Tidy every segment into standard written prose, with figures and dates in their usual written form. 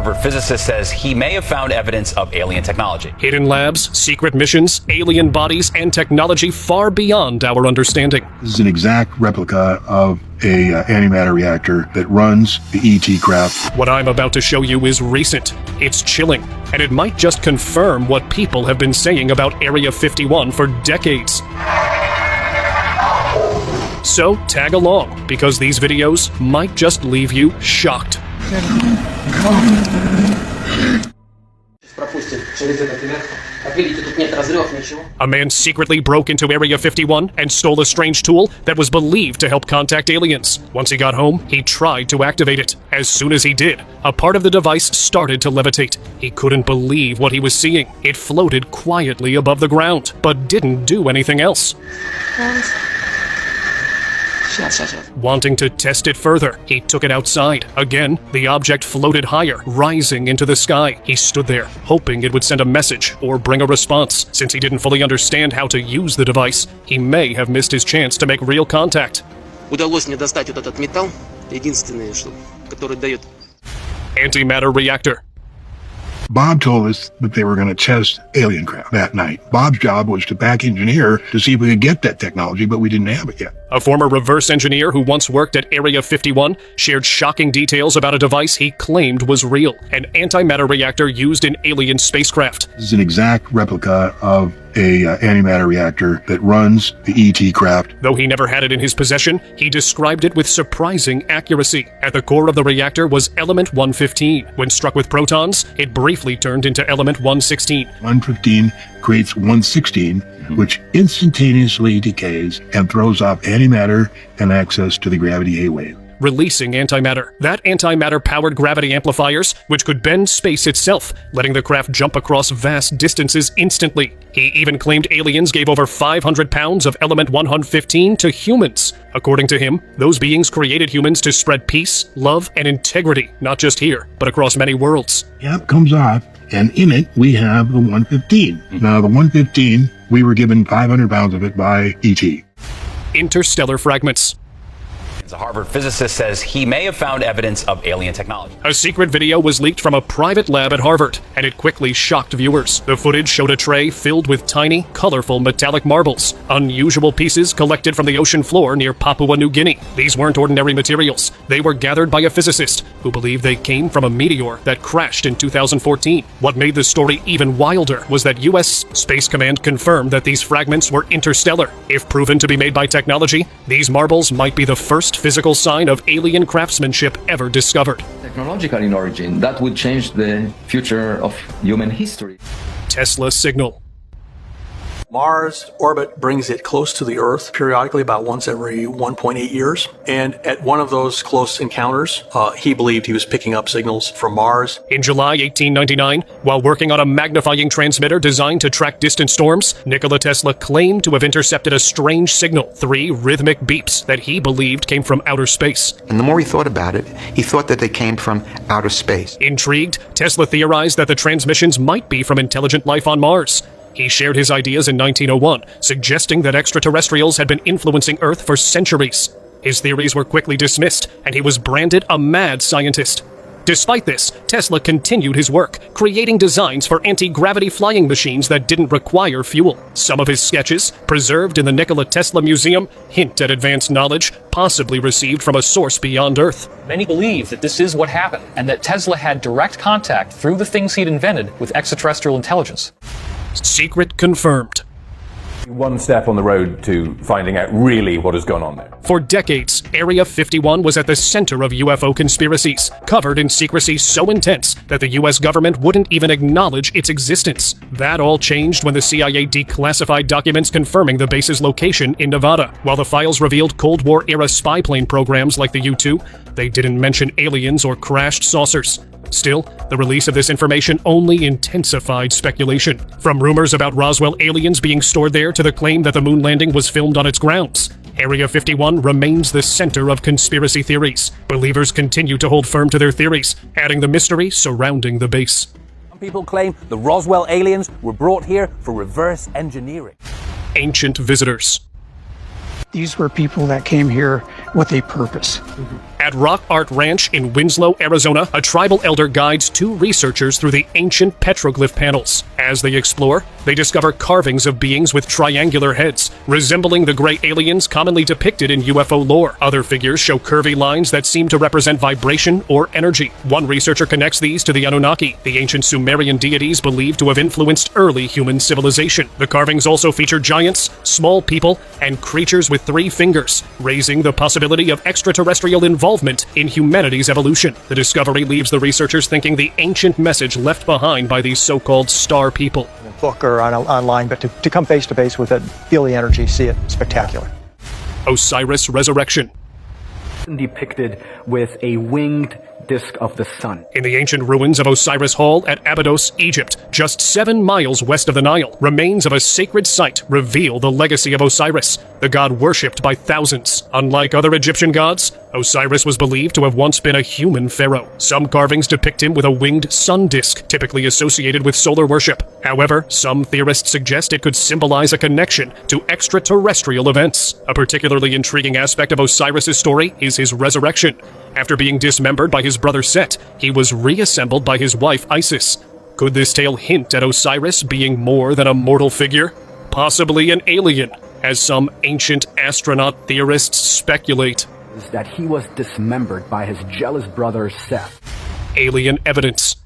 Harvard physicist says he may have found evidence of alien technology. Hidden labs, secret missions, alien bodies, and technology far beyond our understanding. This is an exact replica of a antimatter reactor that runs the ET craft. What I'm about to show you is recent. It's chilling, and it might just confirm what people have been saying about Area 51 for decades. So tag along, because these videos might just leave you shocked. A man secretly broke into Area 51 and stole a strange tool that was believed to help contact aliens. Once he got home, he tried to activate it. As soon as he did, a part of the device started to levitate. He couldn't believe what he was seeing. It floated quietly above the ground, but didn't do anything else. Wanting to test it further, he took it outside. Again, the object floated higher, rising into the sky. He stood there, hoping it would send a message or bring a response. Since he didn't fully understand how to use the device, he may have missed his chance to make real contact. Удалось мне достать вот этот металл, единственное, который дает. Antimatter reactor. Bob told us that they were going to test alien craft that night. Bob's job was to back engineer to see if we could get that technology, but we didn't have it yet. A former reverse engineer who once worked at Area 51 shared shocking details about a device he claimed was real, an antimatter reactor used in alien spacecraft. This is an exact replica of a antimatter reactor that runs the ET craft. Though he never had it in his possession, he described it with surprising accuracy. At the core of the reactor was element 115. When struck with protons, it briefly turned into element 116. 115 creates 116, which instantaneously decays and throws off antimatter and access to the gravity A wave, releasing antimatter. That antimatter powered gravity amplifiers, which could bend space itself, letting the craft jump across vast distances instantly. He even claimed aliens gave over 500 pounds of element 115 to humans. According to him, those beings created humans to spread peace, love, and integrity, not just here, but across many worlds. Yep, comes off, and in it we have the 115. Now the 115, we were given 500 pounds of it by ET. Interstellar fragments. A Harvard physicist says he may have found evidence of alien technology. A secret video was leaked from a private lab at Harvard, and it quickly shocked viewers. The footage showed a tray filled with tiny, colorful metallic marbles, unusual pieces collected from the ocean floor near Papua New Guinea. These weren't ordinary materials. They were gathered by a physicist who believed they came from a meteor that crashed in 2014. What made the story even wilder was that U.S. Space Command confirmed that these fragments were interstellar. If proven to be made by technology, these marbles might be the first physical sign of alien craftsmanship ever discovered. Technological in origin, that would change the future of human history. Tesla signal. Mars orbit brings it close to the Earth periodically, about once every 1.8 years. And at one of those close encounters, he believed he was picking up signals from Mars. In July 1899, while working on a magnifying transmitter designed to track distant storms, Nikola Tesla claimed to have intercepted a strange signal, 3 rhythmic beeps that he believed came from outer space. And the more he thought about it, he thought that they came from outer space. Intrigued, Tesla theorized that the transmissions might be from intelligent life on Mars. He shared his ideas in 1901, suggesting that extraterrestrials had been influencing Earth for centuries. His theories were quickly dismissed, and he was branded a mad scientist. Despite this, Tesla continued his work, creating designs for anti-gravity flying machines that didn't require fuel. Some of his sketches, preserved in the Nikola Tesla Museum, hint at advanced knowledge, possibly received from a source beyond Earth. Many believe that this is what happened, and that Tesla had direct contact through the things he'd invented with extraterrestrial intelligence. Secret confirmed. One step on the road to finding out really what has gone on there. For decades, Area 51 was at the center of UFO conspiracies, covered in secrecy so intense that the US government wouldn't even acknowledge its existence. That all changed when the CIA declassified documents confirming the base's location in Nevada. While the files revealed Cold War-era spy plane programs like the U-2, they didn't mention aliens or crashed saucers. Still, the release of this information only intensified speculation. From rumors about Roswell aliens being stored there to the claim that the moon landing was filmed on its grounds, Area 51 remains the center of conspiracy theories. Believers continue to hold firm to their theories, adding the mystery surrounding the base. Some people claim the Roswell aliens were brought here for reverse engineering. Ancient visitors. These were people that came here with a purpose. At Rock Art Ranch in Winslow, Arizona, a tribal elder guides two researchers through the ancient petroglyph panels. As they explore, they discover carvings of beings with triangular heads, resembling the gray aliens commonly depicted in UFO lore. Other figures show curvy lines that seem to represent vibration or energy. One researcher connects these to the Anunnaki, the ancient Sumerian deities believed to have influenced early human civilization. The carvings also feature giants, small people, and creatures with 3 fingers, raising the possibility of extraterrestrial involvement in humanity's evolution. The discovery leaves the researchers thinking the ancient message left behind by these so-called star people. Book or online, but to come face to face with it, feel the energy, see it, spectacular. Osiris Resurrection. Depicted with a winged disk of the sun. In the ancient ruins of Osiris Hall at Abydos, Egypt, just 7 miles west of the Nile, remains of a sacred site reveal the legacy of Osiris, the god worshipped by thousands. Unlike other Egyptian gods, Osiris was believed to have once been a human pharaoh. Some carvings depict him with a winged sun disk, typically associated with solar worship. However, some theorists suggest it could symbolize a connection to extraterrestrial events. A particularly intriguing aspect of Osiris's story is his resurrection. After being dismembered by his brother Set, he was reassembled by his wife Isis. Could this tale hint at Osiris being more than a mortal figure? Possibly an alien, as some ancient astronaut theorists speculate. Is that he was dismembered by his jealous brother Seth. Alien evidence.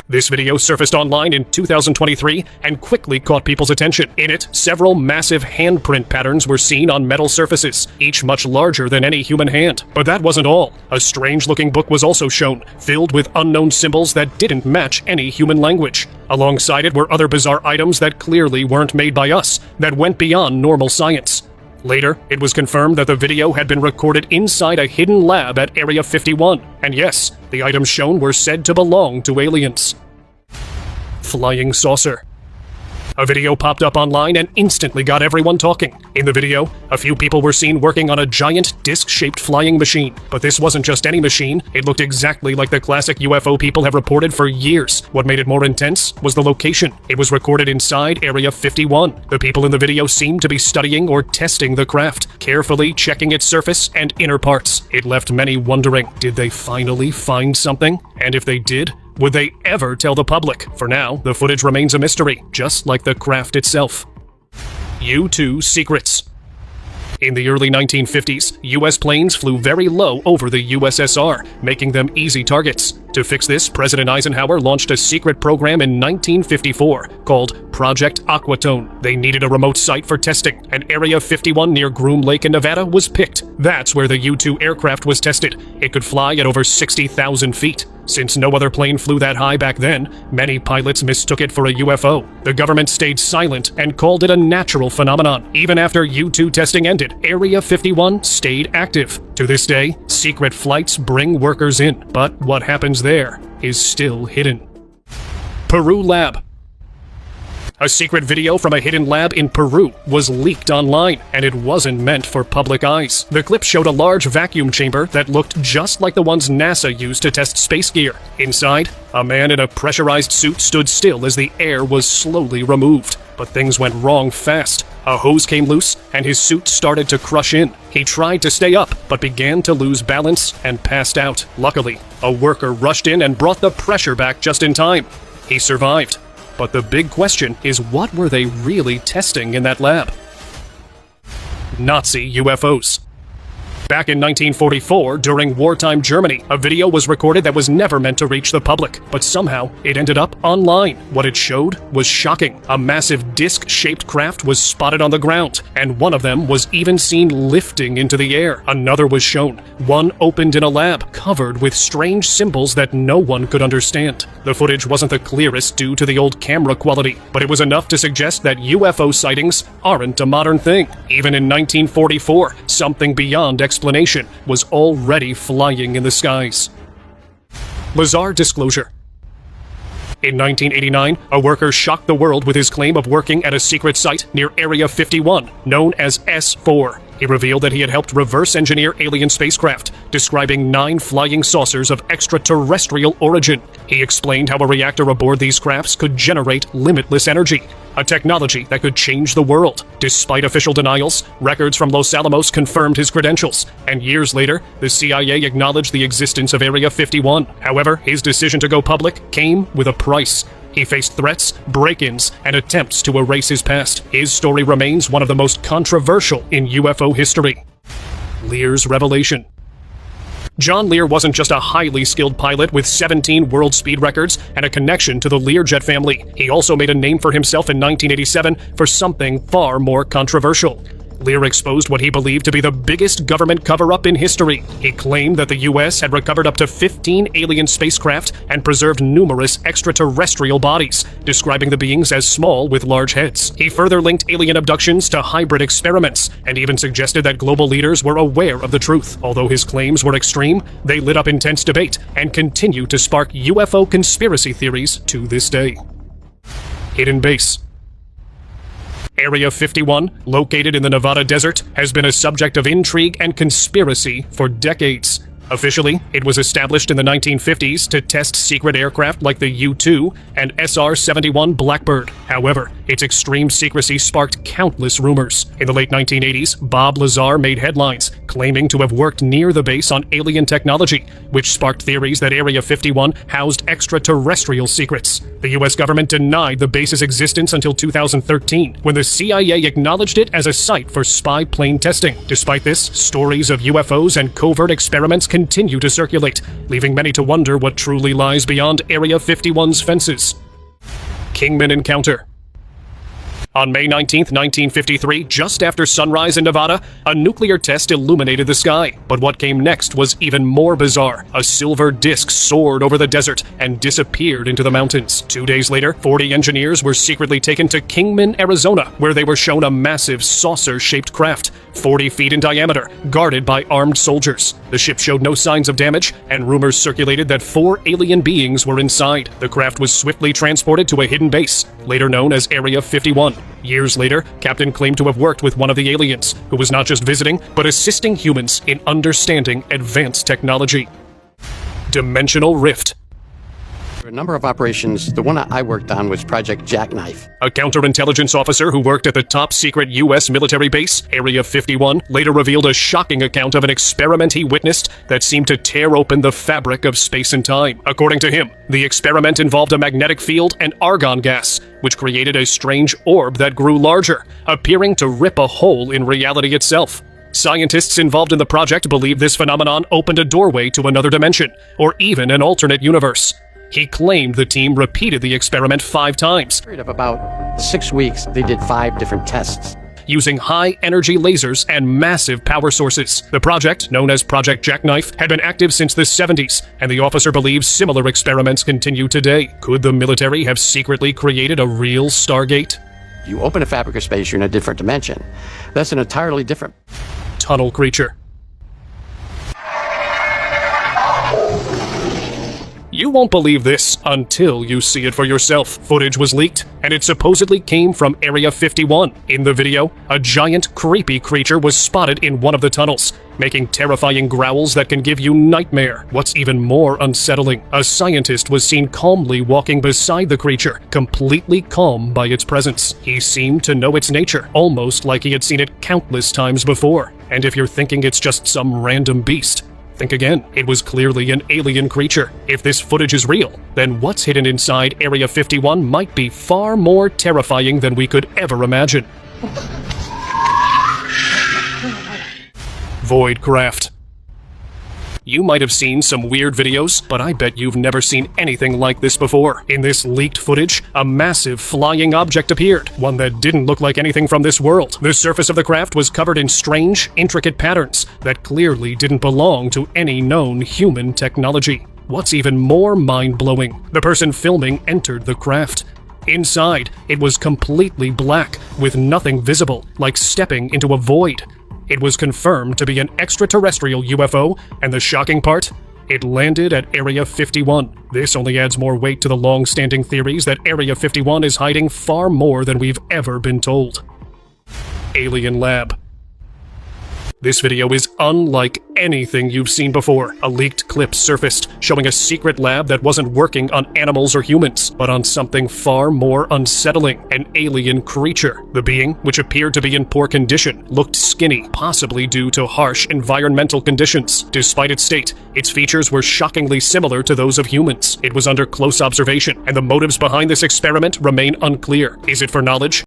This video surfaced online in 2023 and quickly caught people's attention. In it, several massive handprint patterns were seen on metal surfaces, each much larger than any human hand. But that wasn't all. A strange-looking book was also shown, filled with unknown symbols that didn't match any human language. Alongside it were other bizarre items that clearly weren't made by us, that went beyond normal science. Later, it was confirmed that the video had been recorded inside a hidden lab at Area 51. And yes, the items shown were said to belong to aliens. Flying saucer. A video popped up online and instantly got everyone talking. In the video, a few people were seen working on a giant disc-shaped flying machine. But this wasn't just any machine, it looked exactly like the classic UFO people have reported for years. What made it more intense was the location. It was recorded inside Area 51. The people in the video seemed to be studying or testing the craft, carefully checking its surface and inner parts. It left many wondering, did they finally find something? And if they did, would they ever tell the public? For now, the footage remains a mystery, just like the craft itself. U-2 secrets. In the early 1950s, U.S. planes flew very low over the USSR, making them easy targets. To fix this, President Eisenhower launched a secret program in 1954 called Project Aquatone. They needed a remote site for testing, and Area 51 near Groom Lake in Nevada was picked. That's where the U-2 aircraft was tested. It could fly at over 60,000 feet. Since no other plane flew that high back then, many pilots mistook it for a UFO. The government stayed silent and called it a natural phenomenon. Even after U-2 testing ended, Area 51 stayed active. To this day, secret flights bring workers in, but what happens there is still hidden. Peru Lab. A secret video from a hidden lab in Peru was leaked online, and it wasn't meant for public eyes. The clip showed a large vacuum chamber that looked just like the ones NASA used to test space gear. Inside, a man in a pressurized suit stood still as the air was slowly removed. But things went wrong fast. A hose came loose, and his suit started to crush in. He tried to stay up, but began to lose balance and passed out. Luckily, a worker rushed in and brought the pressure back just in time. He survived. But the big question is, what were they really testing in that lab? Nazi UFOs. Back in 1944, during wartime Germany, a video was recorded that was never meant to reach the public, but somehow it ended up online. What it showed was shocking. A massive disc-shaped craft was spotted on the ground, and one of them was even seen lifting into the air. Another was shown. One opened in a lab, covered with strange symbols that no one could understand. The footage wasn't the clearest due to the old camera quality, but it was enough to suggest that UFO sightings aren't a modern thing. Even in 1944, something beyond explanation was already flying in the skies. Lazar disclosure. In 1989, a worker shocked the world with his claim of working at a secret site near Area 51, known as S4. He revealed that he had helped reverse engineer alien spacecraft, describing 9 flying saucers of extraterrestrial origin. He explained how a reactor aboard these crafts could generate limitless energy. a technology that could change the world. Despite official denials, records from Los Alamos confirmed his credentials, and years later, the CIA acknowledged the existence of Area 51. However, his decision to go public came with a price. He faced threats, break-ins, and attempts to erase his past. His story remains one of the most controversial in UFO history. Lear's revelation. John Lear wasn't just a highly skilled pilot with 17 world speed records and a connection to the Learjet family. He also made a name for himself in 1987 for something far more controversial. Lear exposed what he believed to be the biggest government cover-up in history. He claimed that the U.S. had recovered up to 15 alien spacecraft and preserved numerous extraterrestrial bodies, describing the beings as small with large heads. He further linked alien abductions to hybrid experiments, and even suggested that global leaders were aware of the truth. Although his claims were extreme, they lit up intense debate and continue to spark UFO conspiracy theories to this day. Hidden Base. Area 51, located in the Nevada desert, has been a subject of intrigue and conspiracy for decades. Officially, it was established in the 1950s to test secret aircraft like the U-2 and SR-71 Blackbird. However, its extreme secrecy sparked countless rumors. In the late 1980s, Bob Lazar made headlines, claiming to have worked near the base on alien technology, which sparked theories that Area 51 housed extraterrestrial secrets. The U.S. government denied the base's existence until 2013, when the CIA acknowledged it as a site for spy plane testing. Despite this, stories of UFOs and covert experiments continue to circulate, leaving many to wonder what truly lies beyond Area 51's fences. Kingman Encounter. On May 19, 1953, just after sunrise in Nevada, a nuclear test illuminated the sky. But what came next was even more bizarre. A silver disk soared over the desert and disappeared into the mountains. 2 days later, 40 engineers were secretly taken to Kingman, Arizona, where they were shown a massive saucer-shaped craft, 40 feet in diameter, guarded by armed soldiers. The ship showed no signs of damage, and rumors circulated that 4 alien beings were inside. The craft was swiftly transported to a hidden base, later known as Area 51. Years later, Captain claimed to have worked with one of the aliens, who was not just visiting, but assisting humans in understanding advanced technology. Dimensional Rift. A number of operations. The one I worked on was Project Jackknife. A counterintelligence officer who worked at the top-secret U.S. military base, Area 51, later revealed a shocking account of an experiment he witnessed that seemed to tear open the fabric of space and time. According to him, the experiment involved a magnetic field and argon gas, which created a strange orb that grew larger, appearing to rip a hole in reality itself. Scientists involved in the project believe this phenomenon opened a doorway to another dimension, or even an alternate universe. He claimed the team repeated the experiment 5 times. In a period of about 6 weeks, they did 5 different tests, using high-energy lasers and massive power sources. The project, known as Project Jackknife, had been active since the 70s, and the officer believes similar experiments continue today. Could the military have secretly created a real Stargate? You open a fabric of space, you're in a different dimension. That's an entirely different... Tunnel creature. You won't believe this until you see it for yourself. Footage was leaked, and it supposedly came from Area 51. In the video, a giant, creepy creature was spotted in one of the tunnels, making terrifying growls that can give you nightmare. What's even more unsettling, a scientist was seen calmly walking beside the creature, completely calm by its presence. He seemed to know its nature, almost like he had seen it countless times before. And if you're thinking it's just some random beast, think again. It was clearly an alien creature. If this footage is real, then what's hidden inside Area 51 might be far more terrifying than we could ever imagine. Voidcraft. You might have seen some weird videos, but I bet you've never seen anything like this before. In this leaked footage, a massive flying object appeared, one that didn't look like anything from this world. The surface of the craft was covered in strange, intricate patterns that clearly didn't belong to any known human technology. What's even more mind-blowing, the person filming entered the craft. Inside, it was completely black, with nothing visible, like stepping into a void. It was confirmed to be an extraterrestrial UFO, and the shocking part? It landed at Area 51. This only adds more weight to the long-standing theories that Area 51 is hiding far more than we've ever been told. Alien Lab. This video is unlike anything you've seen before. A leaked clip surfaced showing a secret lab that wasn't working on animals or humans, but on something far more unsettling, an alien creature. The being, which appeared to be in poor condition, looked skinny, possibly due to harsh environmental conditions. Despite its state, its features were shockingly similar to those of humans. It was under close observation, and the motives behind this experiment remain unclear. Is it for knowledge?